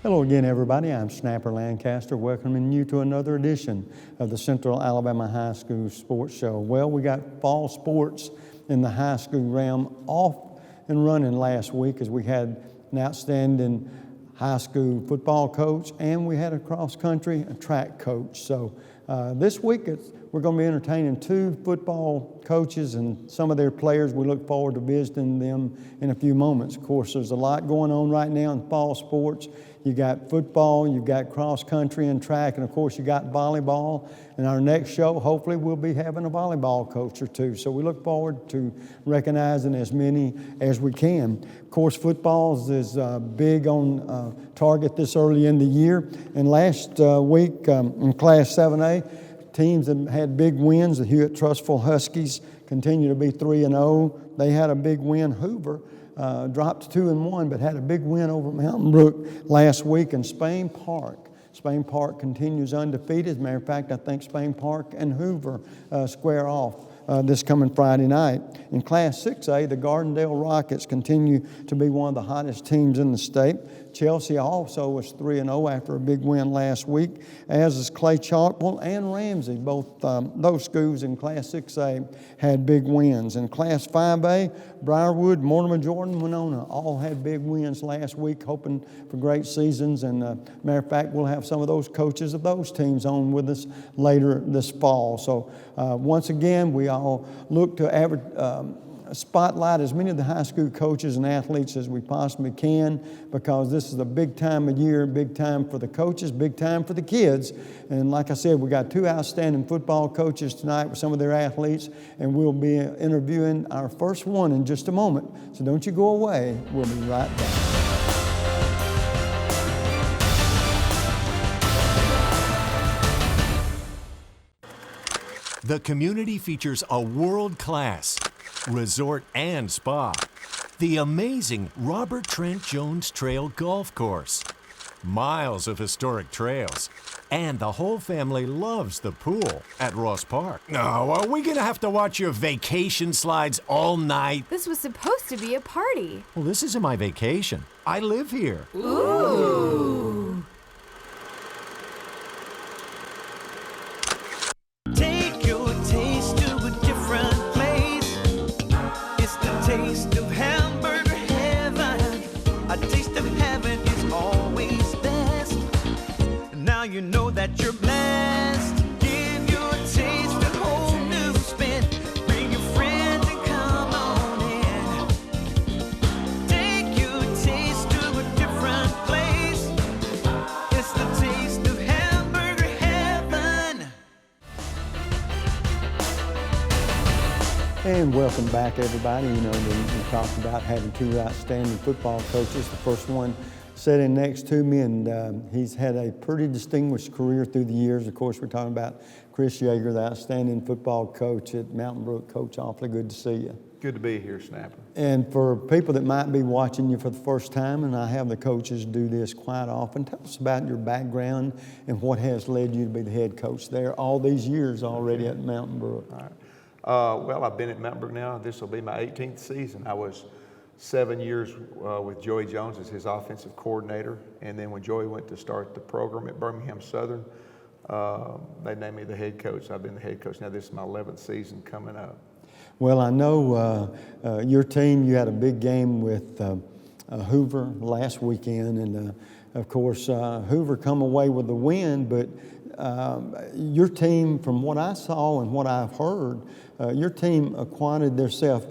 Hello again, everybody. I'm Snapper Lancaster, welcoming you to another edition of the Central Alabama High School Sports Show. Well, we got fall sports in the high school realm off and running last week as we had an outstanding high school football coach and we had a cross-country track coach. So this week we're going to be entertaining two football coaches and some of their players. We look forward to visiting them in a few moments. Of course, there's a lot going on right now in fall sports. You got football, you've got cross-country and track, and of course you got volleyball. In our next show, hopefully we'll be having a volleyball coach or two. So we look forward to recognizing as many as we can. Of course, football is big on target this early in the year. And last week in Class 7A, teams that had big wins, the Hewitt-Trussville Huskies continue to be 3-0. They had a big win. Hoover dropped to 2-1, but had a big win over Mountain Brook last week. And Spain Park continues undefeated. As a matter of fact, I think Spain Park and Hoover square off this coming Friday night. In Class 6A, the Gardendale Rockets continue to be one of the hottest teams in the state. Chelsea also was 3-0 after a big win last week, as is Clay Chalkville and Ramsey. Both those schools in Class 6A had big wins. In Class 5A, Briarwood, Mortimer Jordan, Winona all had big wins last week, hoping for great seasons. And matter of fact, we'll have some of those coaches of those teams on with us later this fall. So once again, we all look to spotlight as many of the high school coaches and athletes as we possibly can, because this is a big time of year, big time for the coaches, big time for the kids. And like I said, we got two outstanding football coaches tonight with some of their athletes, and we'll be interviewing our first one in just a moment. So don't you go away. We'll be right back. The community features a world-class resort and spa, the amazing Robert Trent Jones Trail Golf Course, miles of historic trails, and the whole family loves the pool at Ross Park. No, are we gonna have to watch your vacation slides all night? This was supposed to be a party. Well, this isn't my vacation. I live here. Ooh. You know that you're blessed. Give your taste a whole new spin. Bring your friends and come on in. Take your taste to a different place. It's the taste of hamburger heaven. And welcome back, everybody. You know, we talked about having two outstanding football coaches. The first one sitting next to me, and he's had a pretty distinguished career through the years. Of course, we're talking about Chris Yeager, the outstanding football coach at Mountain Brook. Coach, awfully good to see you. Good to be here, Snapper. And for people that might be watching you for the first time, and I have the coaches do this quite often, tell us about your background and what has led you to be the head coach there all these years already at Mountain Brook. All right. Well, I've been at Mountain Brook now. This will be my 18th season. I was 7 years with Joey Jones as his offensive coordinator. And then when Joey went to start the program at Birmingham Southern, they named me the head coach. I've been the head coach. Now this is my 11th season coming up. Well, I know your team, you had a big game with Hoover last weekend. And of course, Hoover come away with the win, but your team, from what I saw and what I've heard, your team acquitted themselves,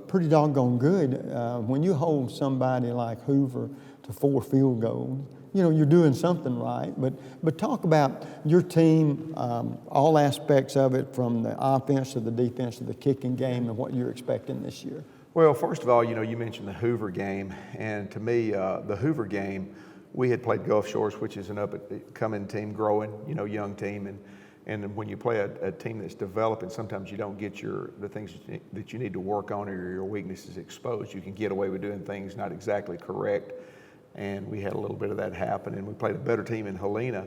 pretty doggone good. When you hold somebody like Hoover to 4 field goals, you're doing something right. But talk about your team, all aspects of it, from the offense to the defense to the kicking game, and what you're expecting this year. Well, first of all, you mentioned the Hoover game, and to me, the Hoover game, we had played Gulf Shores, which is an up-and-coming team, growing, young team, and when you play a team that's developing, sometimes you don't get the things that you need to work on, or your weaknesses exposed. You can get away with doing things not exactly correct, and we had a little bit of that happen. And we played a better team in Helena,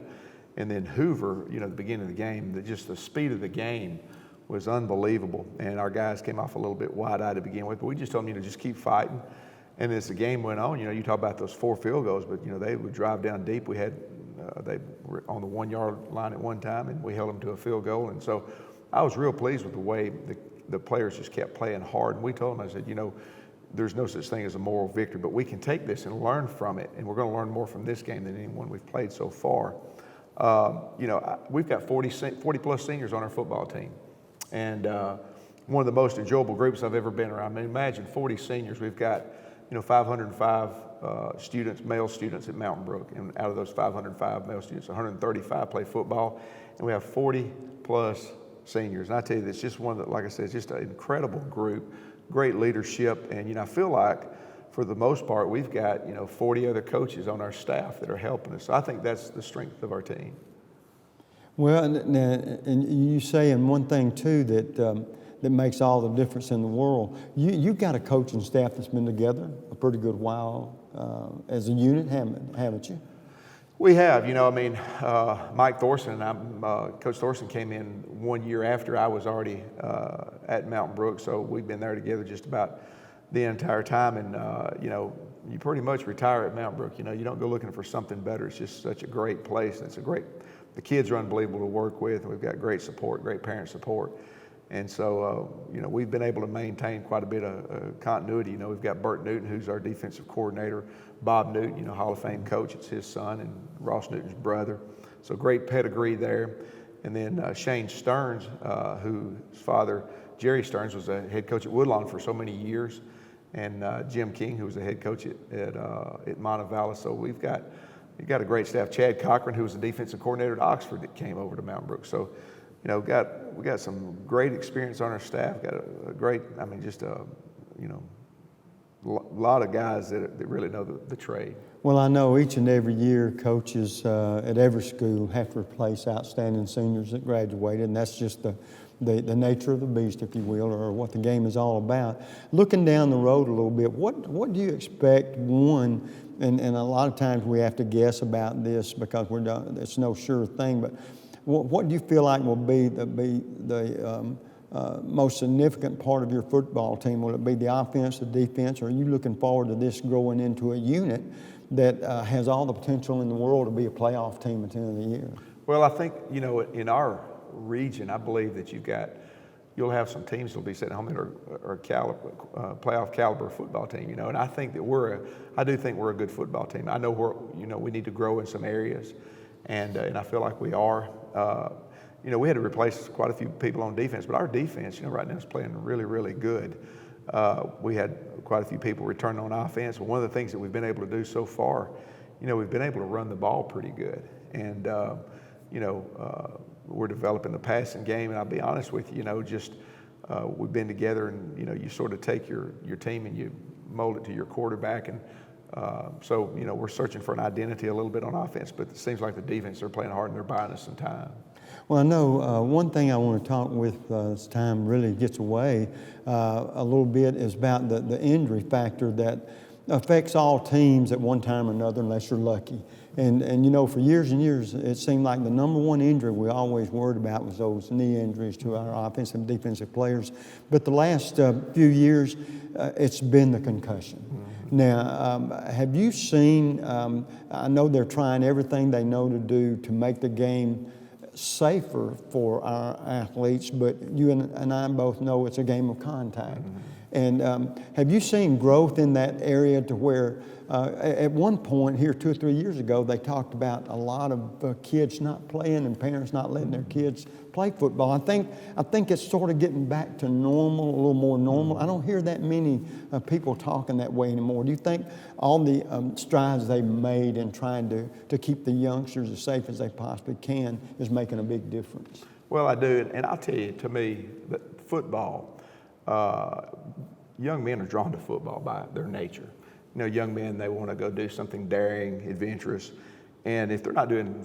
and then Hoover. At the beginning of the game, just the speed of the game was unbelievable, and our guys came off a little bit wide-eyed to begin with. But we just told them, just keep fighting. And as the game went on, you talk about those 4 field goals, but they would drive down deep. We had they were on the 1-yard line at one time, and we held them to a field goal. And so I was real pleased with the way the players just kept playing hard. And we told them, I said, there's no such thing as a moral victory, but we can take this and learn from it, and we're going to learn more from this game than any one we've played so far. We've got 40-plus seniors on our football team, and one of the most enjoyable groups I've ever been around. I mean, imagine 40 seniors. We've got 505 male students at Mountain Brook, and out of those 505 male students, 135 play football, and we have 40-plus seniors. And I tell you, it's just one that, like I said, it's just an incredible group, great leadership, and I feel like for the most part we've got 40 other coaches on our staff that are helping us. So I think that's the strength of our team. Well, and you say, and one thing too that makes all the difference in the world. You've got a coaching staff that's been together a pretty good while as a unit, haven't you? We have, Mike Thorson and Coach Thorson came in 1 year after I was already at Mountain Brook, so we've been there together just about the entire time. And you pretty much retire at Mountain Brook. You don't go looking for something better. It's just such a great place. The kids are unbelievable to work with, and we've got great support, great parent support. And so, we've been able to maintain quite a bit of continuity. We've got Bert Newton, who's our defensive coordinator, Bob Newton, Hall of Fame coach. It's his son, and Ross Newton's brother. So great pedigree there. And then Shane Stearns, whose father, Jerry Stearns, was a head coach at Woodlawn for so many years, and Jim King, who was the head coach at Montevallo. So we've got a great staff. Chad Cochran, who was the defensive coordinator at Oxford, that came over to Mountain Brook. So, we got some great experience on our staff. Got a great, lot of guys that really know the trade. Well, I know each and every year coaches at every school have to replace outstanding seniors that graduated, and that's just the nature of the beast, if you will, or what the game is all about. Looking down the road a little bit, what do you expect, one, and a lot of times we have to guess about this because it's no sure thing, but what do you feel like will be the most significant part of your football team? Will it be the offense, the defense, or are you looking forward to this growing into a unit that has all the potential in the world to be a playoff team at the end of the year? Well, I think, in our region, I believe that you'll have some teams that'll be sitting home that are playoff caliber football team, and I think that I do think we're a good football team. I know we need to grow in some areas, and I feel like we are. We had to replace quite a few people on defense, but our defense, right now is playing really, really good. We had quite a few people return on offense. But one of the things that we've been able to do so far, we've been able to run the ball pretty good. And, we're developing the passing game. And I'll be honest with you, we've been together and, you sort of take your team and you mold it to your quarterback. And so, we're searching for an identity a little bit on offense, but it seems like the defense, they're playing hard and they're buying us some time. Well, I know one thing I want to talk with as time really gets away a little bit is about the injury factor that affects all teams at one time or another unless you're lucky. And for years and years, it seemed like the number one injury we always worried about was those knee injuries to our offensive and defensive players. But the last few years, it's been the concussion. Mm-hmm. Now, have you seen, I know they're trying everything they know to do to make the game safer for our athletes, but you and I both know it's a game of contact. Mm-hmm. And have you seen growth in that area to where at one point here 2 or 3 years ago, they talked about a lot of kids not playing and parents not letting their kids play football. I think it's sort of getting back to normal, a little more normal. I don't hear that many people talking that way anymore. Do you think all the strides they've made in trying to keep the youngsters as safe as they possibly can is making a big difference? Well, I do, and I'll tell you, to me, that football, young men are drawn to football by their nature. Young men, they want to go do something daring, adventurous. And if they're not doing,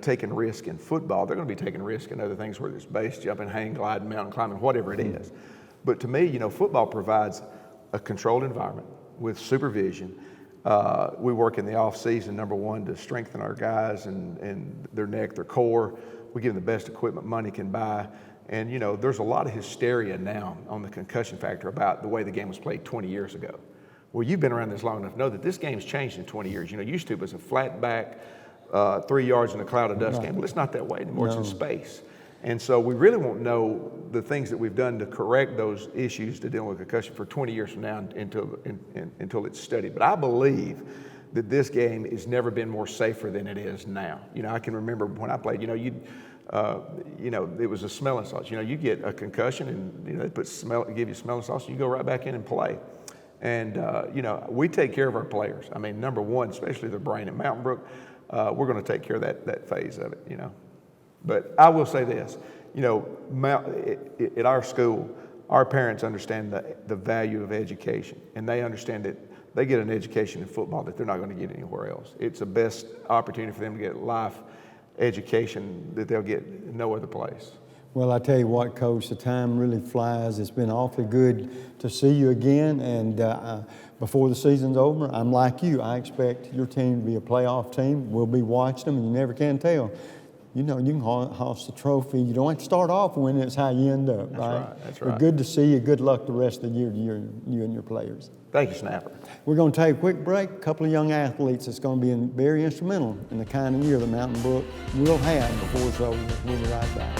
taking risk in football, they're going to be taking risk in other things, whether it's base jumping, hang gliding, mountain climbing, whatever it is. But to me, football provides a controlled environment with supervision. We work in the off season, number one, to strengthen our guys and their neck, their core. We give them the best equipment money can buy. And, there's a lot of hysteria now on the concussion factor about the way the game was played 20 years ago. Well, you've been around this long enough to know that this game's changed in 20 years. You know, used to it was a flat back, 3 yards in a cloud of dust game. Well, it's not that way anymore. It's in space. And so we really won't know the things that we've done to correct those issues to deal with concussion for 20 years from now until it's studied. But I believe that this game has never been more safer than it is now. You know, I can remember when I played, it was a smelling sauce. You know, you get a concussion and, they give you smelling sauce, you go right back in and play. And, we take care of our players. I mean, number one, especially their brain at Mountain Brook, we're going to take care of that phase of it, But I will say this, at our school, our parents understand the value of education, and they understand that they get an education in football that they're not going to get anywhere else. It's the best opportunity for them to get life education that they'll get no other place. Well, I tell you what, Coach, the time really flies. It's been awfully good to see you again, and before the season's over, I'm like you. I expect your team to be a playoff team. We'll be watching them, and you never can tell. You can hoist the trophy. You don't have to start off winning. It's how you end up, right? That's right. But good to see you. Good luck the rest of the year to you and your players. Thank you, Snapper. We're going to take a quick break. A couple of young athletes that's going to be very instrumental in the kind of year that Mountain Brook will have before it's over. We'll be right back.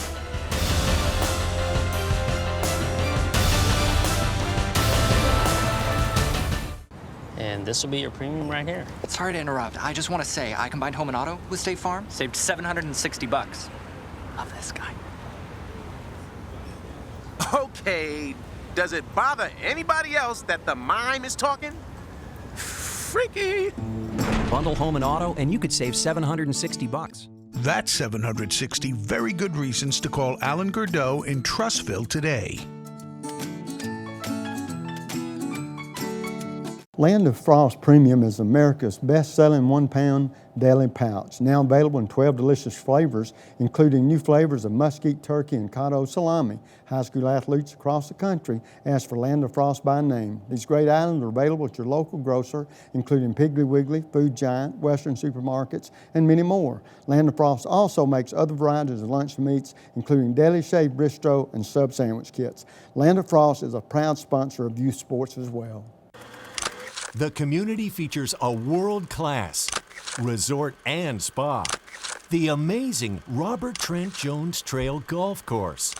And this will be your premium right here. Sorry to interrupt. I just want to say I combined home and auto with State Farm. Saved $760. Love this guy. Okay, does it bother anybody else that the mime is talking? Freaky. Bundle home and auto, and you could save $760. That's 760 very good reasons to call Alan Gurdeau in Trussville today. Land of Frost Premium is America's best-selling 1-pound deli pouch, now available in 12 delicious flavors, including new flavors of mesquite turkey and cotto salami. High school athletes across the country ask for Land of Frost by name. These great items are available at your local grocer, including Piggly Wiggly, Food Giant, Western supermarkets, and many more. Land of Frost also makes other varieties of lunch meats, including deli shaved bistro and sub sandwich kits. Land of Frost is a proud sponsor of youth sports as well. The community features a world-class resort and spa, the amazing Robert Trent Jones Trail Golf Course,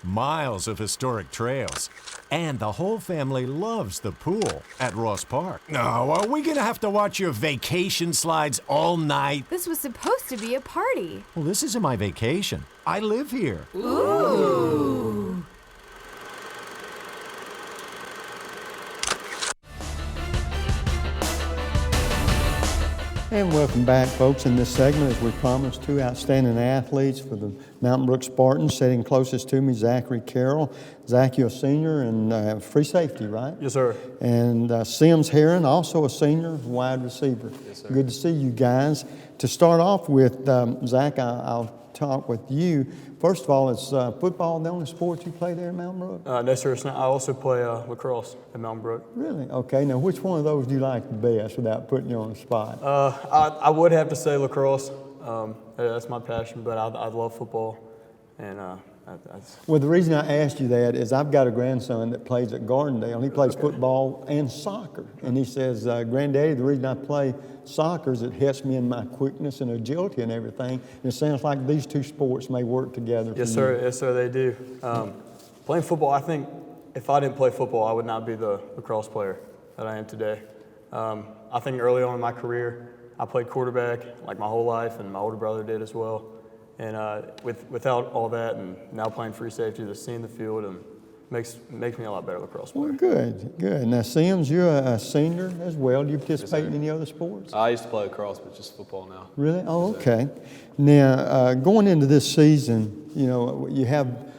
miles of historic trails, and the whole family loves the pool at Ross Park. No, are we gonna have to watch your vacation slides all night? This was supposed to be a party. Well, this isn't my vacation. I live here. Ooh. And welcome back, folks. In this segment, as we promised, two outstanding athletes for the Mountain Brook Spartans. Sitting closest to me, Zachary Carroll. Zach, you're a senior and free safety, right? Yes, sir. And Sims Heron, also a senior wide receiver. Yes, sir. Good to see you guys. To start off with, Zach, I'll talk with you. First of all, is football the only sport you play there at Mountain Brook? No, sir. It's not. I also play lacrosse at Mountain Brook. Really? Okay. Now, which one of those do you like the best without putting you on the spot? I would have to say lacrosse. That's my passion, but I love football. And Well, the reason I asked you that is I've got a grandson that plays at Gardendale. He plays football and soccer. And he says, Granddaddy, the reason I play soccer is it helps me in my quickness and agility and everything. And it sounds like these two sports may work together. Yes, sir. Yes, sir, they do. Playing football, I think if I didn't play football, I would not be the lacrosse player that I am today. I think early on in my career, I played quarterback like my whole life, and my older brother did as well. And without all that, and now playing free safety, just seeing the field and makes me a lot better lacrosse player. Well, good, good. Now, Sims, you're a senior as well. Do you participate in any other sports? I used to play lacrosse, but just football now. Really? Oh, okay. Now, going into this season, you have,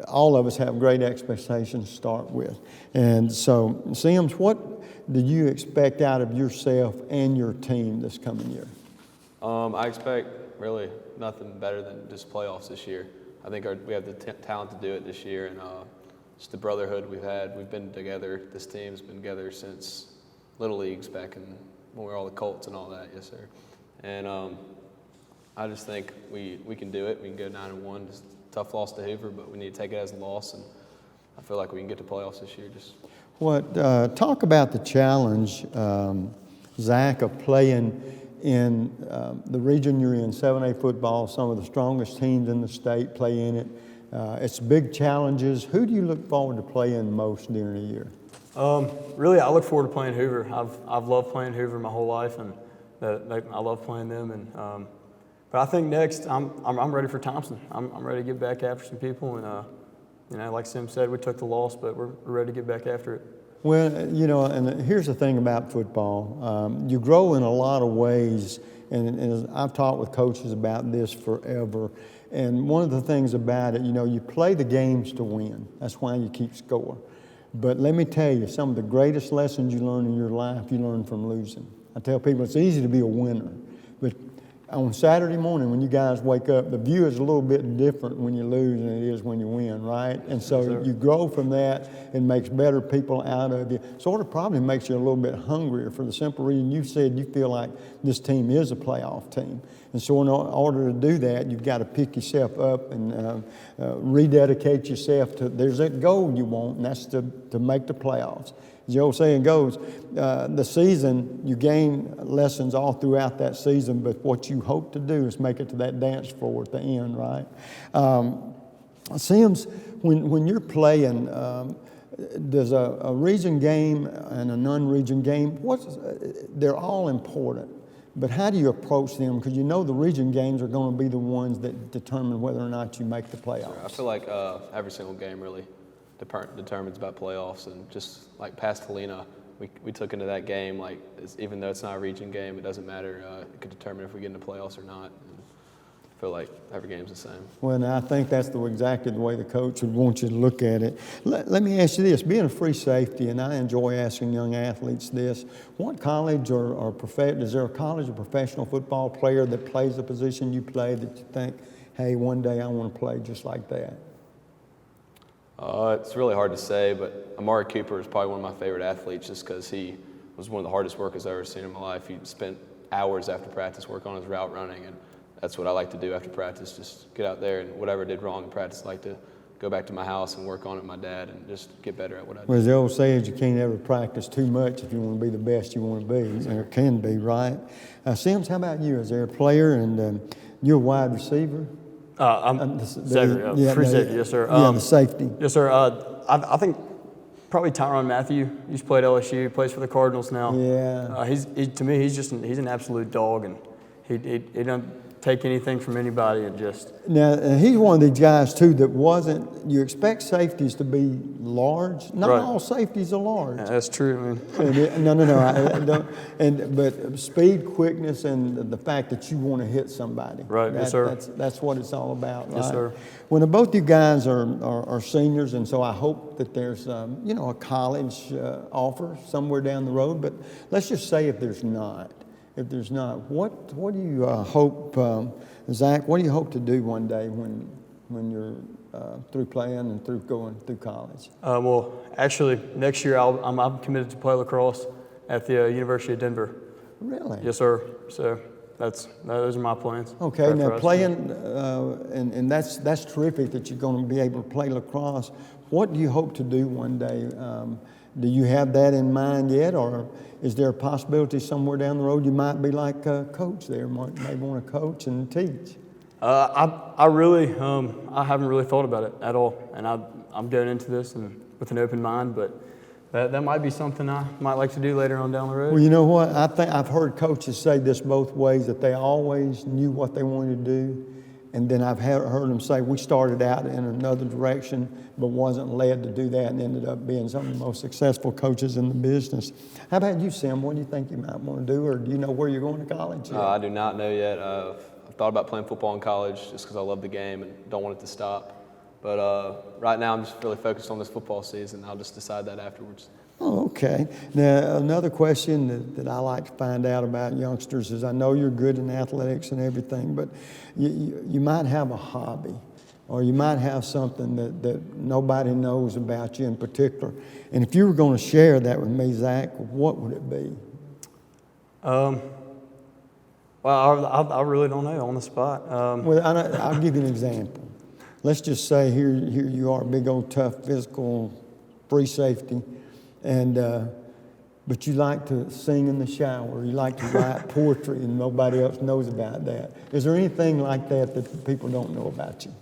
all of us have great expectations to start with. And so, Sims, what do you expect out of yourself and your team this coming year? I expect really nothing better than just playoffs this year. I think we have the talent to do it this year, and just the brotherhood we've had. We've been together. This team's been together since Little Leagues back when we were all the Colts and all that. Yes, sir. And I just think we can do it. We can go 9-1. Just a tough loss to Hoover, but we need to take it as a loss, and I feel like we can get to playoffs this year. Talk about the challenge, Zach, of playing in the region you're in, 7A football. Some of the strongest teams in the state play in it. It's big challenges. Who do you look forward to playing most during the year? Really, I look forward to playing Hoover. I've loved playing Hoover my whole life, and I love playing them. And but I think next, I'm ready for Thompson. I'm ready to get back after some people, and like Sim said, we took the loss, but we're ready to get back after it. Well, and here's the thing about football. You grow in a lot of ways, and I've talked with coaches about this forever. And one of the things about it, you play the games to win. That's why you keep score. But let me tell you, some of the greatest lessons you learn in your life, you learn from losing. I tell people it's easy to be a winner, but on Saturday morning when you guys wake up, the view is a little bit different when you lose than it is when you win, right? And so you grow from that. It makes better people out of you. Sort of probably makes you a little bit hungrier for the simple reason you said you feel like this team is a playoff team. And so in order to do that, you've got to pick yourself up and rededicate yourself to, there's that goal you want, and that's to make the playoffs. As the old saying goes, the season, you gain lessons all throughout that season, but what you hope to do is make it to that dance floor at the end, right? Sims, when you're playing, does a region game and a non-region game, they're all important, but how do you approach them? Because the region games are going to be the ones that determine whether or not you make the playoffs. Sure. I feel like every single game really determines about playoffs, and just like past Helena, we took into that game like even though it's not a region game, it doesn't matter. It could determine if we get into playoffs or not. And I feel like every game's the same. Well, and I think that's exactly the way the coach would want you to look at it. Let me ask you this: being a free safety, and I enjoy asking young athletes this: what college is there a college or professional football player that plays the position you play that you think, hey, one day I want to play just like that? It's really hard to say, but Amari Cooper is probably one of my favorite athletes just because he was one of the hardest workers I've ever seen in my life. He spent hours after practice working on his route running, and that's what I like to do after practice, just get out there and whatever I did wrong in practice, I like to go back to my house and work on it with my dad and just get better at what I do. Well, as the old saying, you can't ever practice too much if you want to be the best you want to be, or can be, right? Sims, how about you? Is there a player, and you're a wide receiver? I'm free safety, yes, sir. The safety. Yes, sir. I think probably Tyrann Mathieu. He's played LSU, plays for the Cardinals now. Yeah. To me, he's an absolute dog, and he doesn't take anything from anybody, and just. Now, he's one of these guys, too, that wasn't, you expect safeties to be large. Not all safeties are large. Yeah, that's true. I mean. No. But speed, quickness, and the fact that you want to hit somebody. Right, yes, sir. That's what it's all about, right? Yes, sir. Well, both you guys are seniors, and so I hope that there's, a college offer somewhere down the road. But let's just say if there's not. What do you hope, Zach? What do you hope to do one day when you're through playing and through going through college? Well, actually, next year I'm committed to play lacrosse at the University of Denver. Really? Yes, sir. So those are my plans. Okay. Now playing, and that's terrific that you're going to be able to play lacrosse. What do you hope to do one day? Do you have that in mind yet, or is there a possibility somewhere down the road you might be like a coach there, may want to coach and teach? I haven't really thought about it at all, and I'm going into this with an open mind, but that might be something I might like to do later on down the road. Well, you know what? I think I've heard coaches say this both ways, that they always knew what they wanted to do. And then I've heard them say, we started out in another direction, but wasn't led to do that, and ended up being some of the most successful coaches in the business. How about you, Sam? What do you think you might want to do, or do you know where you're going to college yet? I do not know yet. I've thought about playing football in college just because I love the game and don't want it to stop. But right now I'm just really focused on this football season. I'll just decide that afterwards. Oh, okay. Now, another question that I like to find out about youngsters is, I know you're good in athletics and everything, but you might have a hobby, or you might have something that nobody knows about you in particular. And if you were going to share that with me, Zach, what would it be? Well, I really don't know on the spot. Well, I'll give you an example. Let's just say here you are, big old tough physical free safety, But you like to sing in the shower. You like to write poetry, and nobody else knows about that. Is there anything like that people don't know about you?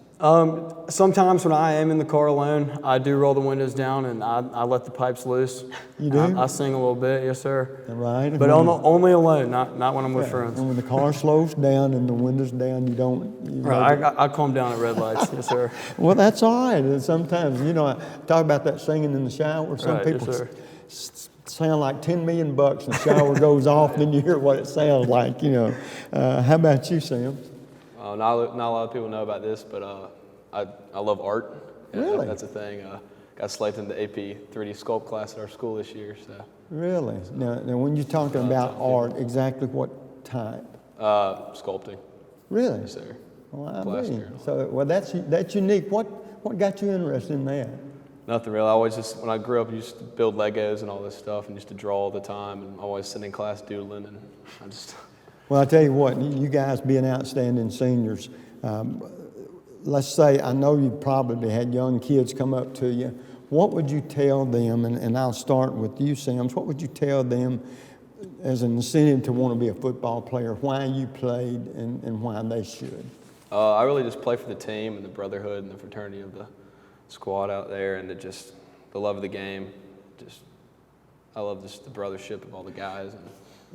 Sometimes when I am in the car alone, I do roll the windows down and I let the pipes loose. You do? I sing a little bit, yes, sir. Right. But only alone, not when I'm with friends. And when the car slows down and the windows down, you don't. Right, I calm down at red lights, yes, sir. Well, that's all right. And sometimes, I talk about that singing in the shower. Some Right, people yes, sir. sound like $10 million, and the shower goes off, then you hear what it sounds like. How about you, Sam? Not a lot of people know about this, but I love art. Really? That's a thing. Got selected in the AP 3D sculpt class at our school this year. So. Really? Now when you're talking about art, exactly what type? Sculpting. Really? Yes, sir. Well, I Plaster. mean, so that's unique. What got you interested in that? Nothing really. I always when I grew up, I used to build Legos and all this stuff, and used to draw all the time, and always sitting in class doodling, and I just. Well, I tell you what, you guys being outstanding seniors, let's say, I know you probably had young kids come up to you. What would you tell them, and I'll start with you, Sims, what would you tell them as an incentive to want to be a football player, why you played and why they should? I really just play for the team and the brotherhood and the fraternity of the squad out there, and the love of the game. I love the brothership of all the guys.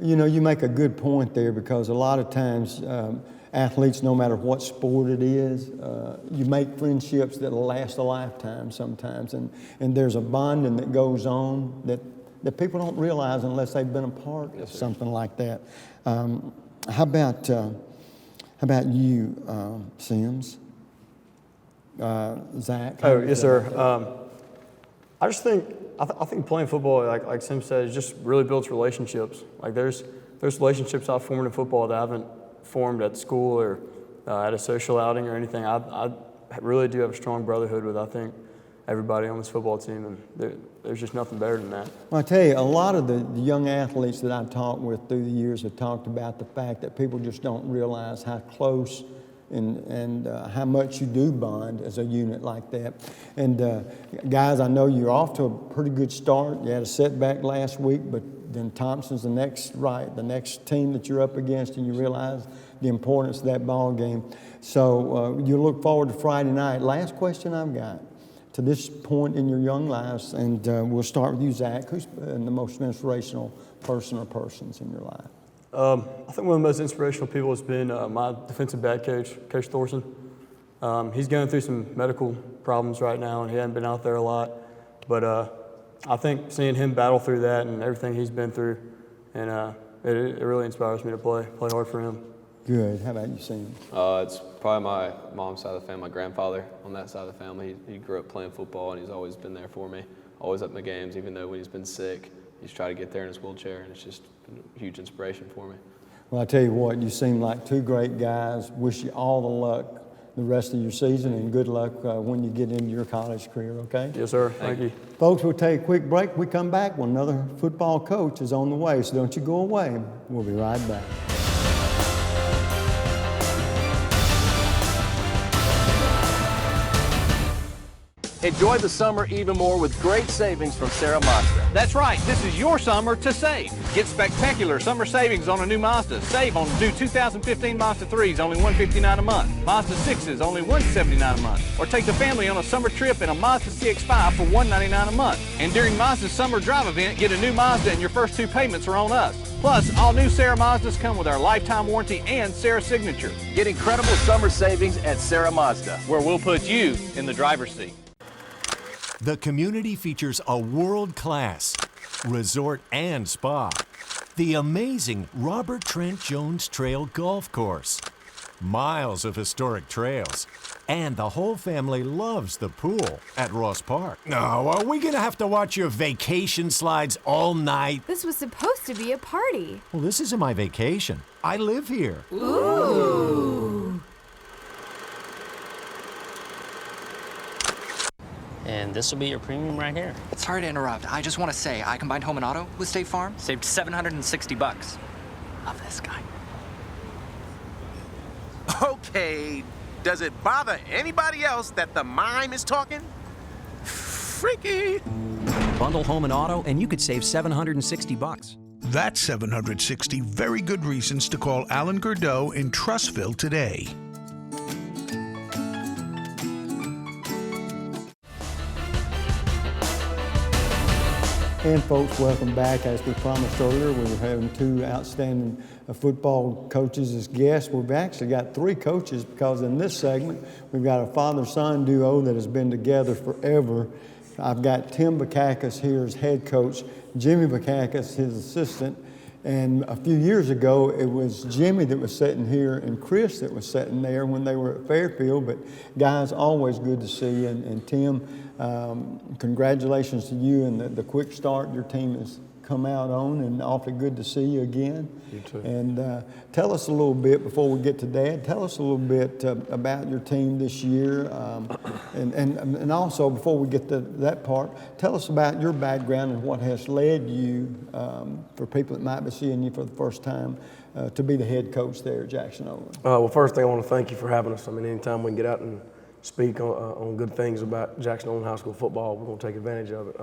You make a good point there, because a lot of times athletes, no matter what sport it is, you make friendships that will last a lifetime sometimes, and there's a bonding that goes on that people don't realize unless they've been a part of something like that. How about you, Sims? Zach? Oh, yes, sir. I just think I think playing football, like Sim said, just really builds relationships. Like there's relationships I've formed in football that I haven't formed at school or at a social outing or anything. I really do have a strong brotherhood with, I think, everybody on this football team, and there's just nothing better than that. Well, I tell you, a lot of the young athletes that I've talked with through the years have talked about the fact that people just don't realize how close and how much you do bond as a unit like that. And guys, I know you're off to a pretty good start. You had a setback last week, but then Thompson's the next team that you're up against, and you realize the importance of that ball game. So you look forward to Friday night. Last question I've got. To this point in your young lives, and we'll start with you, Zach. Who's been the most inspirational person or persons in your life? I think one of the most inspirational people has been my defensive back coach, Coach Thorson. He's going through some medical problems right now, and he hasn't been out there a lot. But I think seeing him battle through that and everything he's been through, and it really inspires me to play hard for him. Good. How about you, Sam? It's probably my mom's side of the family, my grandfather on that side of the family. He grew up playing football, and he's always been there for me, always at my games, even though when he's been sick, he's tried to get there in his wheelchair, and it's just been a huge inspiration for me. Well, I tell you what, you seem like two great guys. Wish you all the luck the rest of your season, and good luck when you get into your college career, okay? Yes, sir. Thank you. Folks, we'll take a quick break. We come back when another football coach is on the way, so don't you go away. We'll be right back. Enjoy the summer even more with great savings from Sarah Mazda. That's right. This is your summer to save. Get spectacular summer savings on a new Mazda. Save on new 2015 Mazda 3s, only $159 a month. Mazda 6s, only $179 a month. Or take the family on a summer trip in a Mazda CX-5 for $199 a month. And during Mazda's summer drive event, get a new Mazda and your first two payments are on us. Plus, all new Sarah Mazdas come with our lifetime warranty and Sarah signature. Get incredible summer savings at Sarah Mazda, where we'll put you in the driver's seat. The community features a world-class resort and spa, the amazing Robert Trent Jones Trail Golf Course, miles of historic trails, and the whole family loves the pool at Ross Park. No, are we gonna have to watch your vacation slides all night? This was supposed to be a party. Well, this isn't my vacation. I live here. Ooh. And this will be your premium right here. Sorry to interrupt. I just want to say I combined home and auto with State Farm. Saved $760. Love this guy. Okay, does it bother anybody else that the mime is talking? freaky. Bundle home and auto, and you could save $760. That's 760 very good reasons to call Alan Gurdeau in Trussville today. And folks, welcome back. As we promised earlier, we were having two outstanding football coaches as guests. We've actually got three coaches because in this segment, we've got a father-son duo that has been together forever. I've got Tim Bakakis here as head coach, Jimmy Bakakis, his assistant. And a few years ago, it was Jimmy that was sitting here and Chris that was sitting there when they were at Fairfield. But guys, always good to see you. And Tim, congratulations to you and the quick start your team has come out on, and awfully good to see you again. You too. And tell us a little bit, before we get to Dad, tell us a little bit about your team this year. And also, before we get to that part, tell us about your background and what has led you, for people that might be seeing you for the first time, to be the head coach there at Jackson Olin. Well, first thing, I want to thank you for having us. I mean, anytime we can get out and speak on good things about Jackson Olin High School football, we're going to take advantage of it.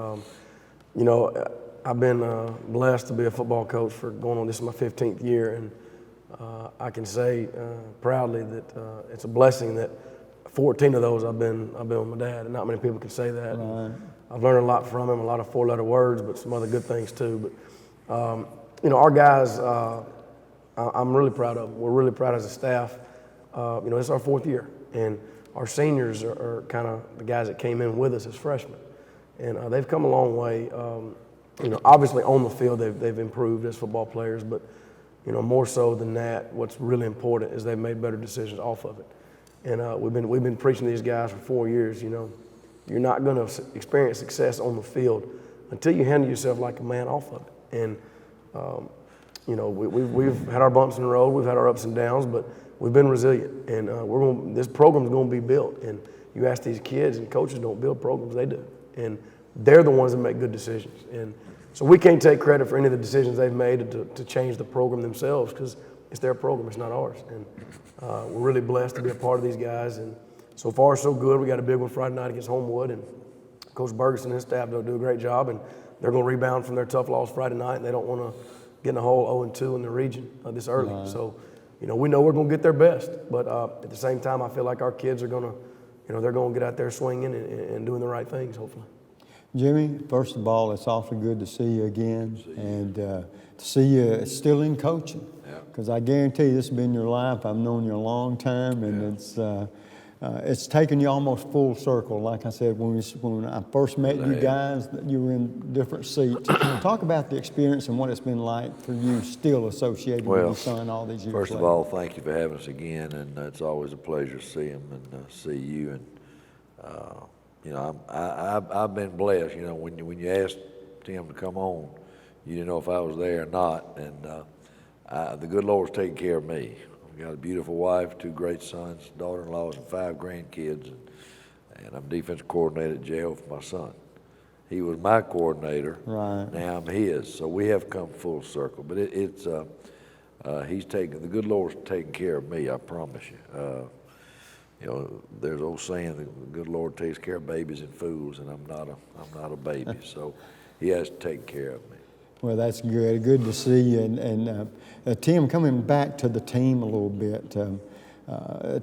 You know, I've been blessed to be a football coach for going on, this is my 15th year, and I can say proudly that it's a blessing that 14 of those I've been with my dad, and not many people can say that. Right. I've learned a lot from him, a lot of four-letter words, but some other good things too. But you know, our guys, I'm really proud of them. We're really proud as a staff. You know, it's our 4th year, and our seniors are kind of the guys that came in with us as freshmen, and they've come a long way. You know, obviously on the field they've improved as football players, but you know, more so than that, what's really important is they've made better decisions off of it. And we've been preaching to these guys for 4 years. You know, you're not going to experience success on the field until you handle yourself like a man off of it. And you know, we've had our bumps in the road, we've had our ups and downs, but we've been resilient. And this program's going to be built. And you ask these kids, and coaches don't build programs; they do. And they're the ones that make good decisions. And so we can't take credit for any of the decisions they've made to change the program themselves, because it's their program, it's not ours. And we're really blessed to be a part of these guys. And so far, so good. We got a big one Friday night against Homewood, and Coach Bergeson and his staff do a great job. And they're going to rebound from their tough loss Friday night, and they don't want to get in a hole 0-2 in the region this early. Right. So, you know, we know we're going to get their best. But at the same time, I feel like our kids are going to, you know, they're going to get out there swinging and doing the right things, hopefully. Jimmy, first of all, it's awfully good to see you again, and to see you still in coaching. Because I guarantee you this has been your life. I've known you a long time, and it's taken you almost full circle. Like I said, when I first met you guys, you were in different seats. Talk about the experience and what it's been like for you still associated with your son all these years First of later. all, thank you for having us again, and it's always a pleasure to see him and see you. And you know, I've been blessed. You know, when you asked Tim to come on, you didn't know if I was there or not, and the good Lord's taking care of me. I've got a beautiful wife, 2 great sons, daughter-in-laws, and 5 grandkids, and I'm defensive coordinator at jail for my son. He was my coordinator. Right. Now I'm his, so we have come full circle. But he's taking, the good Lord's taking care of me, I promise you. You know, there's an old saying, the good Lord takes care of babies and fools, and I'm not a baby, so he has to take care of me. Well, that's good. Good to see you. And Tim, coming back to the team a little bit,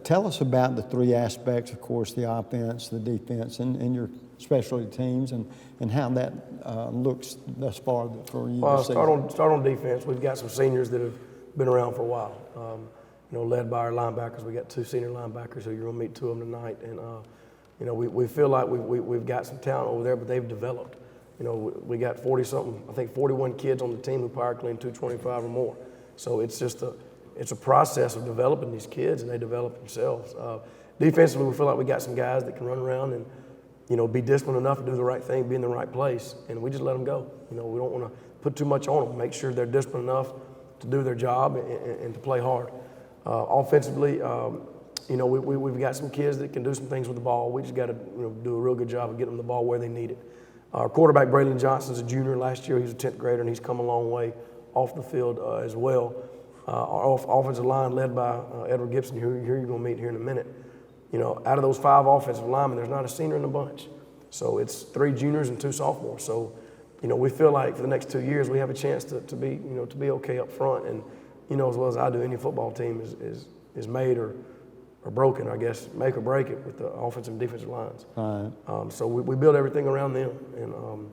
tell us about the 3 aspects, of course, the offense, the defense, and your specialty teams, and how that looks thus far for you this season. Start on defense. We've got some seniors that have been around for a while. You know, led by our linebackers. We got 2 senior linebackers, so you're going to meet 2 of them tonight. And, you know, we feel like we've got some talent over there, but they've developed. You know, we got 40-something, I think 41 kids on the team who power clean 225 or more. So it's just it's a process of developing these kids, and they develop themselves. Defensively, we feel like we got some guys that can run around and, you know, be disciplined enough to do the right thing, be in the right place, and we just let them go. You know, we don't want to put too much on them. Make sure they're disciplined enough to do their job and to play hard. Offensively, you know, we've got some kids that can do some things with the ball. We just got to, you know, do a real good job of getting them the ball where they need it. Our quarterback, Braylon Johnson's a junior. Last year he was a 10th grader, and he's come a long way off the field as well. Our offensive line led by Edward Gibson, who you're going to meet here in a minute. You know, out of those 5 offensive linemen, there's not a senior in the bunch. So it's 3 juniors and 2 sophomores. So, you know, we feel like for the next 2 years we have a chance to be okay up front. And, you know, as well as I do, any football team is made or broken, I guess, make or break it with the offensive and defensive lines. Right. So we build everything around them. And,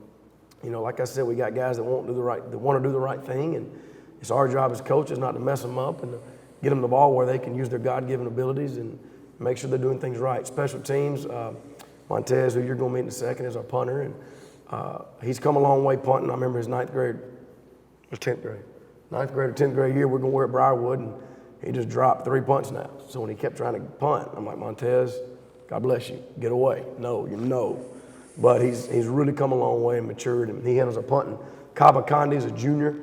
you know, like I said, we got guys that want to do the right thing. And it's our job as coaches not to mess them up and to get them the ball where they can use their God-given abilities and make sure they're doing things right. Special teams, Montez, who you're going to meet in a second, is our punter. And he's come a long way punting. I remember his 9th grade or 10th grade. 9th grade or 10th grade year, we're going to wear at Briarwood, and he just dropped 3 punt snaps. So when he kept trying to punt, I'm like, Montez, God bless you, get away. No, you know. But he's really come a long way and matured, and he handles our punting. Kaba Kandi is a junior.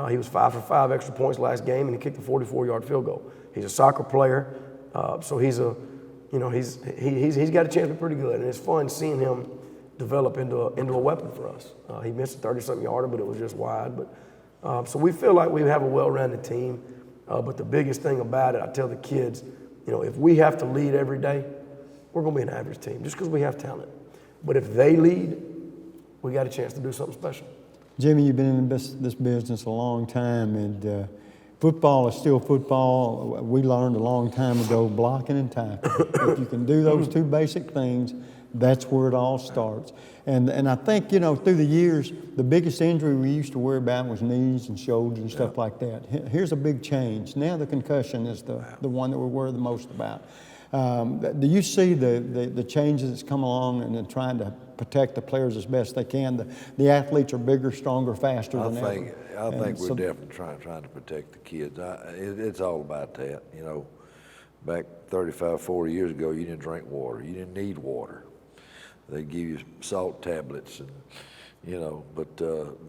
He was 5 for 5 extra points last game, and he kicked a 44-yard field goal. He's a soccer player, so he's got a chance to be pretty good, and it's fun seeing him develop into a weapon for us. He missed a 30-something yarder, but it was just wide. But so we feel like we have a well-rounded team. But the biggest thing about it, I tell the kids, you know, if we have to lead every day, we're going to be an average team just because we have talent. But if they lead, we got a chance to do something special. Jimmy, you've been in this business a long time, and football is still football. We learned a long time ago, blocking and tackling. If you can do those 2 basic things, that's where it all starts. And I think, you know, through the years, the biggest injury we used to worry about was knees and shoulders and stuff like that. Here's a big change. Now the concussion is the one that we worry the most about. Do you see the changes that's come along and then trying to protect the players as best they can? The athletes are bigger, stronger, faster than ever. I think we're definitely trying to protect the kids. It's all about that. You know, back 35, 40 years ago, you didn't drink water. You didn't need water. They give you salt tablets, and you know. But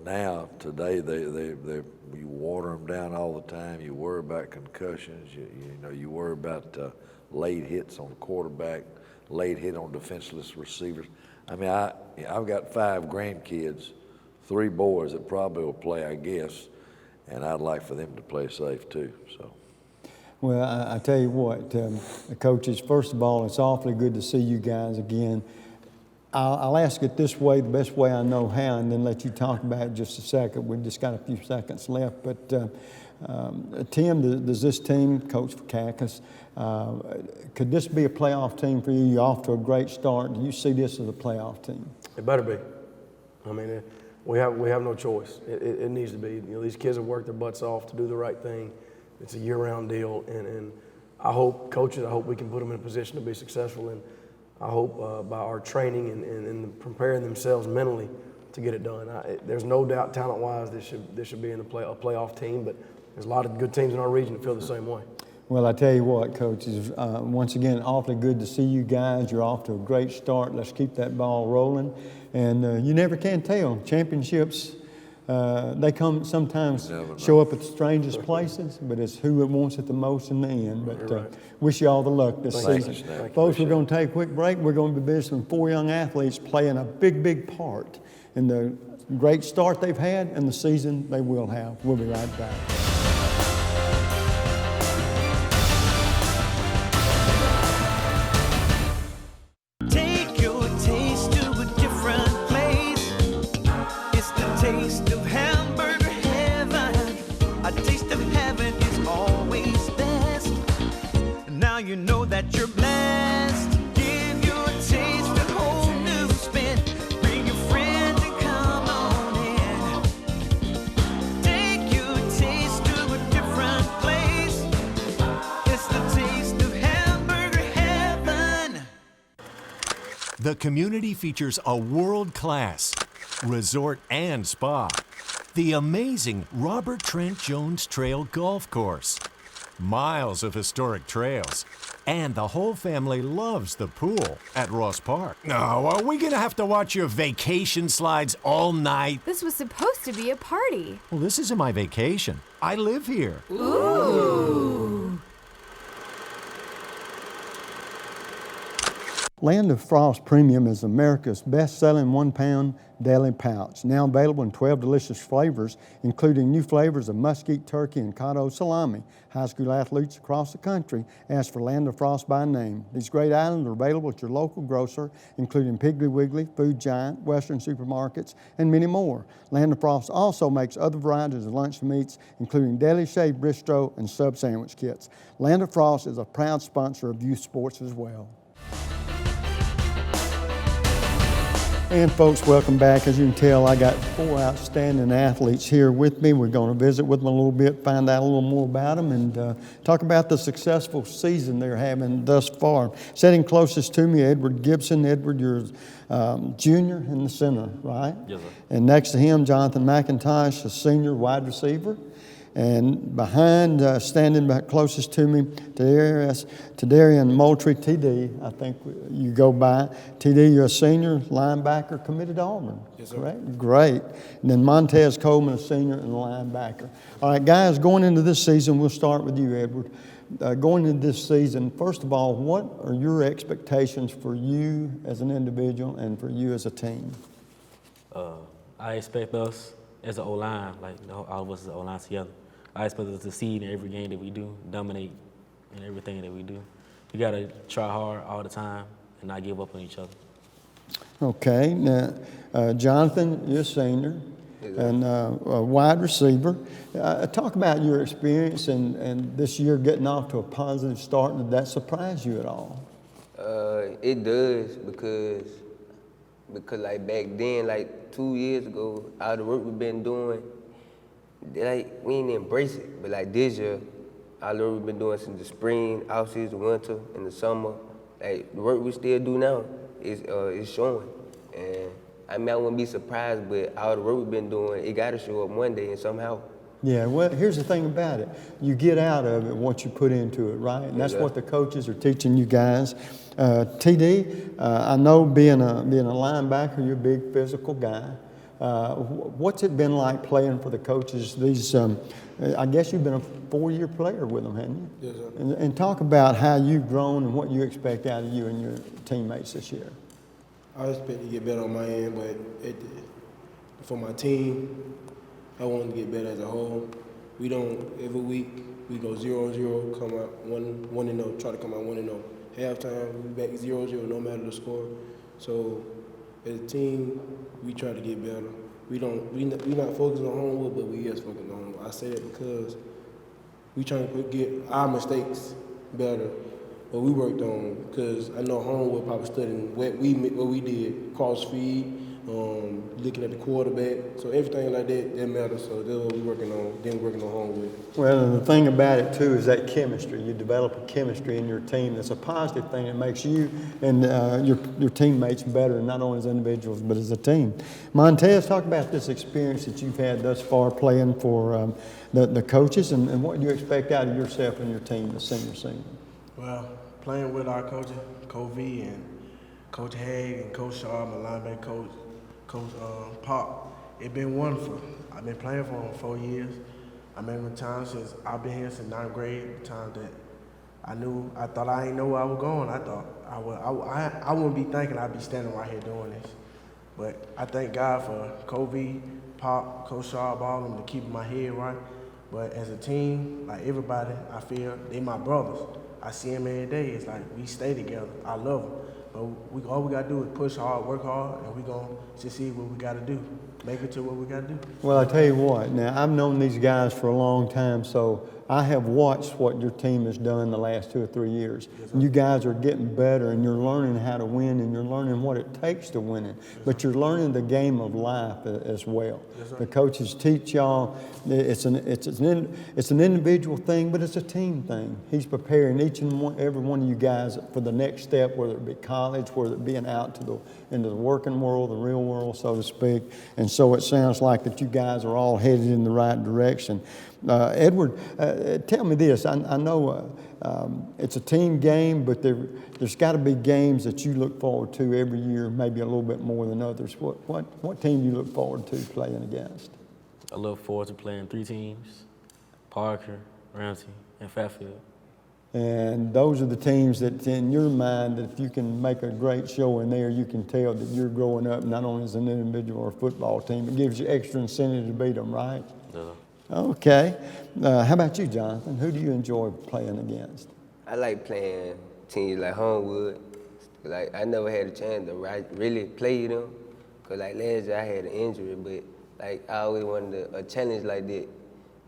now, today, you water them down all the time. You worry about concussions. You worry about late hits on the quarterback, late hit on defenseless receivers. I mean, I've got 5 grandkids, 3 boys that probably will play, I guess, and I'd like for them to play safe too. So. Well, I tell you what, coaches. First of all, it's awfully good to see you guys again. I'll ask it this way, the best way I know how, and then let you talk about it just a second. We've just got a few seconds left. But Tim, does this team, Coach Fakakis, could this be a playoff team for you? You're off to a great start. Do you see this as a playoff team? It better be. I mean, we have no choice. It needs to be. You know, these kids have worked their butts off to do the right thing. It's a year-round deal, and I hope we can put them in a position to be successful. And I hope by our training and preparing themselves mentally to get it done. There's no doubt, talent-wise, this should be in a playoff team. But there's a lot of good teams in our region that feel the same way. Well, I tell you what, coaches, once again, awfully good to see you guys. You're off to a great start. Let's keep that ball rolling. And you never can tell. Championships, they come sometimes show up at the strangest places, but it's who wants it the most in the end. But wish you all the luck this season. Folks, we're going to take a quick break. We're going to be visiting 4 young athletes playing a big, big part in the great start they've had and the season they will have. We'll be right back. You know that you're blessed. Give your taste a whole new spin. Bring your friends and come on in. Take your taste to a different place. It's the taste of hamburger heaven. The community features a world-class resort and spa. The amazing Robert Trent Jones Trail Golf Course. Miles of historic trails, and the whole family loves the pool at Ross Park. No, are we gonna have to watch your vacation slides all night? This was supposed to be a party. Well, this isn't my vacation. I live here. Ooh. Land of Frost Premium is America's best-selling 1-pound deli pouch, now available in 12 delicious flavors, including new flavors of mesquite turkey and cotto salami. High school athletes across the country ask for Land of Frost by name. These great items are available at your local grocer, including Piggly Wiggly, Food Giant, Western supermarkets, and many more. Land of Frost also makes other varieties of lunch meats, including deli shaved bistro and sub sandwich kits. Land of Frost is a proud sponsor of youth sports as well. And folks, welcome back. As you can tell, I got 4 outstanding athletes here with me. We're going to visit with them a little bit, find out a little more about them, and talk about the successful season they're having thus far. Sitting closest to me, Edward Gibson. Edward, you're junior in the center, right? Yes, sir. And next to him, Jonathan McIntosh, a senior wide receiver. And behind, standing back closest to me, Tadarian Moultrie, TD, I think you go by. TD, you're a senior linebacker committed to Auburn, Yes, sir. correct? Great. And then Montez Coleman, a senior and linebacker. All right, guys, going into this season, we'll start with you, Edward. Going into this season, first of all, what are your expectations for you as an individual and for you as a team? I expect us as an O-line, like all of us as O-line together, I expect us to succeed in every game that we do, dominate in everything that we do. We got to try hard all the time and not give up on each other. Okay. Now, Jonathan, you're a senior and a wide receiver. Talk about your experience and this year getting off to a positive start. Did that surprise you at all? It does because like back then, like 2 years ago, all the work we've been doing, like we didn't embrace it. But like this year, all the work we've been doing since the spring, off season, winter, and the summer, like the work we still do now is showing. And I mean, I wouldn't be surprised, but all the work we've been doing, it got to show up one day and somehow. Yeah, well, here's the thing about it. You get out of it what you put into it, right? And that's what the coaches are teaching you guys. TD, I know being a linebacker, you're a big physical guy. What's it been like playing for the coaches? These, I guess you've been a 4-year player with them, haven't you? Yes, sir. And talk about how you've grown and what you expect out of you and your teammates this year. I expect to get better on my end, but for my team, I want to get better as a whole. We don't, every week, we go 0-0, come out 1-0, try to come out 1-0. Halftime, we back 0-0, no matter the score. So, as a team, we try to get better. We not focusing on homework, but we is focusing on homework. I say that because we trying to get our mistakes better. What we worked on, because I know homework probably studying what we did, cross feed, looking at the quarterback. So everything like that matters. So that's what we're working on, then working on homework. Well, and the thing about it, too, is that chemistry. You develop a chemistry in your team that's a positive thing that makes you and your teammates better, not only as individuals, but as a team. Montez, talk about this experience that you've had thus far playing for the coaches and what you expect out of yourself and your team this senior season. Well, playing with our coaches, Coach V and Coach Haig and Coach Shaw, my linebacker coach, Coach Pop, it's been wonderful. I've been playing for them 4 years. I remember the time since I've been here since 9th grade, the time that I thought I didn't know where I was going. I thought I wouldn't be thinking I'd be standing right here doing this. But I thank God for Coach V, Pop, Coach Shaw, all of them to keep my head right. But as a team, like everybody, I feel they my brothers. I see them every day. It's like we stay together. I love them. But all we got to do is push hard, work hard, and we're going to see what we got to do. Make it to what we got to do. Well, I tell you what, now I've known these guys for a long time, so I have watched what your team has done the last 2 or 3 years. You guys are getting better, and you're learning how to win, and you're learning what it takes to win it. But you're learning the game of life as well. The coaches teach y'all. It's an individual thing, but it's a team thing. He's preparing every one of you guys for the next step, whether it be college, whether it being out into the working world, the real world, so to speak. And so it sounds like that you guys are all headed in the right direction. Edward, tell me this. I know it's a team game, but there's got to be games that you look forward to every year, maybe a little bit more than others. What team do you look forward to playing against? I look forward to playing 3 teams, Parker, Ramsey, and Fairfield. And those are the teams that, in your mind, that if you can make a great show in there, you can tell that you're growing up not only as an individual or a football team. It gives you extra incentive to beat them, right? Yeah. Okay. How about you, Jonathan? Who do you enjoy playing against? I like playing teams like Homewood. Like, I never had a chance to really play them. Cause like last year I had an injury, but like I always wanted a challenge like that.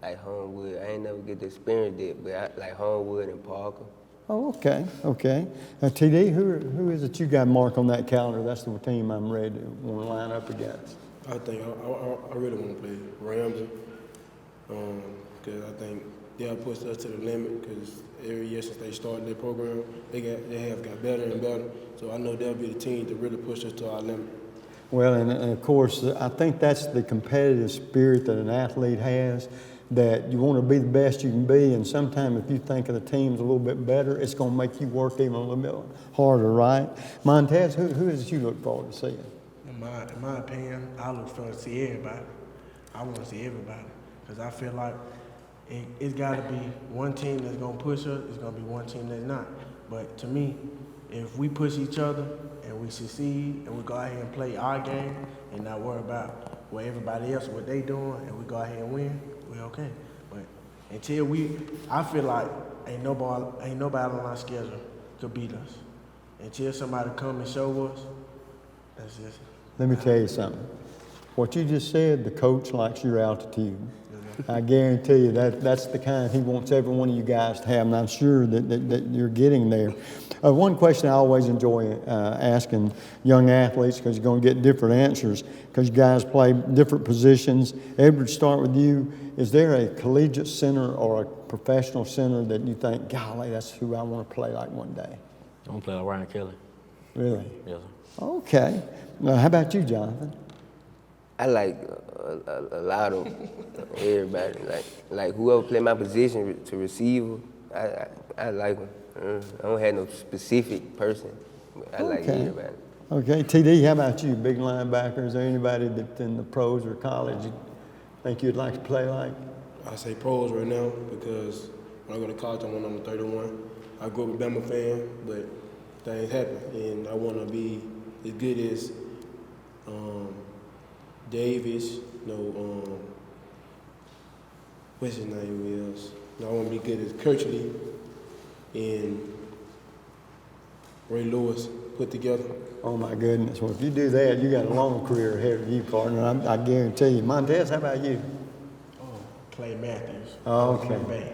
Like Homewood, I ain't never get to experience that, but I like Homewood and Parker. Oh, okay, okay. TD, who is it you got marked on that calendar? That's the team I'm ready to want to line up against. I think I really want to play Ramsey because I think they'll push us to the limit because every year since they started their program, they have got better and better. So I know they'll be the team to really push us to our limit. Well, and of course, I think that's the competitive spirit that an athlete has, that you want to be the best you can be, and sometimes if you think of the team's a little bit better, it's going to make you work even a little bit harder, right? Montez, who is it you look forward to seeing? In my opinion, I look forward to see everybody. I want to see everybody because I feel like it's got to be one team that's going to push us, it's going to be one team that's not. But to me, if we push each other and we succeed and we go out here and play our game and not worry about what everybody else, what they doing, and we go out here and win, we're okay. But until I feel like ain't nobody on our schedule could beat us. Until somebody come and show us, that's just. Let me tell you something. What you just said, the coach likes your altitude. I guarantee you that's the kind he wants every one of you guys to have, and I'm sure that you're getting there. One question I always enjoy asking young athletes, because you're going to get different answers, because you guys play different positions. Edward, start with you. Is there a collegiate center or a professional center that you think, golly, that's who I want to play like one day? I want to play like Ryan Kelly. Really? Yes, sir. Okay. How about you, Jonathan? I like a lot of everybody. Like whoever play my position to receiver, I like them. I don't have no specific person, but I like everybody. Okay, TD, how about you? Big linebacker, is there anybody that in the pros or college you think you'd like to play like? I say pros right now because when I go to college, I want number 31. I grew up a Bama fan, but things happen, and I want to be as good as Davis, what's his name is? I want to be good as Kirchley and Ray Lewis put together. Oh my goodness, well if you do that, you got a long career ahead of you, partner, I guarantee you. Montez, how about you? Clay Matthews. Oh, okay.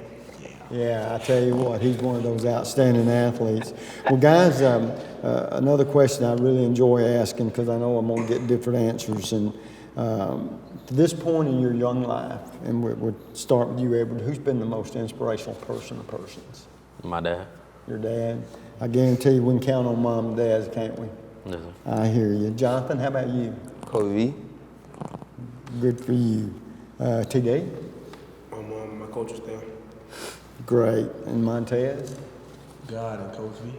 Yeah, I tell you what, he's one of those outstanding athletes. Well, guys, another question I really enjoy asking, because I know I'm going to get different answers. And to this point in your young life, and we'll start with you, Edward, who's been the most inspirational person or persons? My dad. Your dad? I guarantee you we can count on mom and dad, can't we? Yes, sir. I hear you. Jonathan, how about you? Coach V. Good for you. TD? My coaching staff. Great. And Montez? God and Coach V.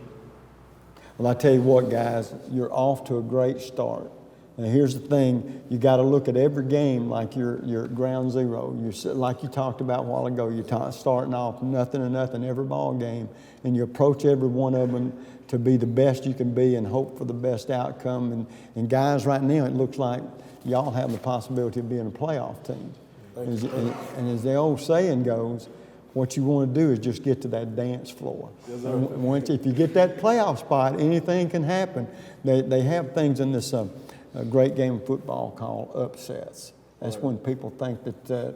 Well, I tell you what, guys, you're off to a great start. Now, here's the thing. You got to look at every game like you're at ground zero. Like you talked about a while ago, you're starting off nothing to nothing every ball game, and you approach every one of them to be the best you can be and hope for the best outcome. And guys, right now, it looks like y'all have the possibility of being a playoff team. And as the old saying goes, what you want to do is just get to that dance floor. Yes, sir. And if you get that playoff spot, anything can happen. They have things in this great game of football called upsets. That's when people think that,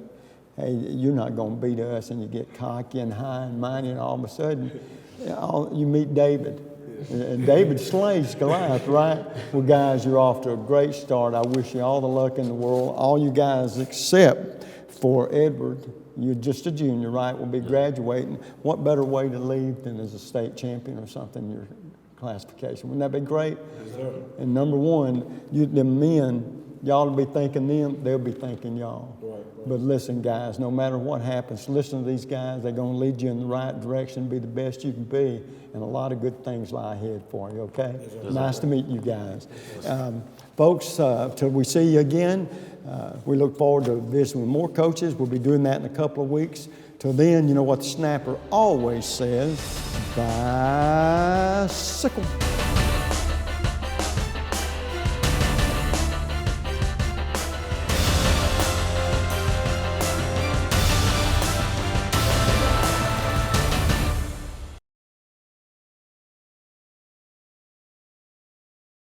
hey, you're not going to beat us, and you get cocky and high and mighty, and all of a sudden, you meet David. And David slays Goliath, right? Well, guys, you're off to a great start. I wish you all the luck in the world. All you guys except for Edward, you're just a junior, right? Will be graduating. What better way to leave than as a state champion or something in your classification? Wouldn't that be great? Yes, sir. And number one, the men, y'all will be thanking them, they'll be thanking y'all. Right. But listen, guys, no matter what happens, listen to these guys. They're going to lead you in the right direction, be the best you can be, and a lot of good things lie ahead for you, okay? Yes, nice to meet you guys. Folks, till we see you again, we look forward to visiting with more coaches. We'll be doing that in a couple of weeks. Till then, you know what the snapper always says, bicycle.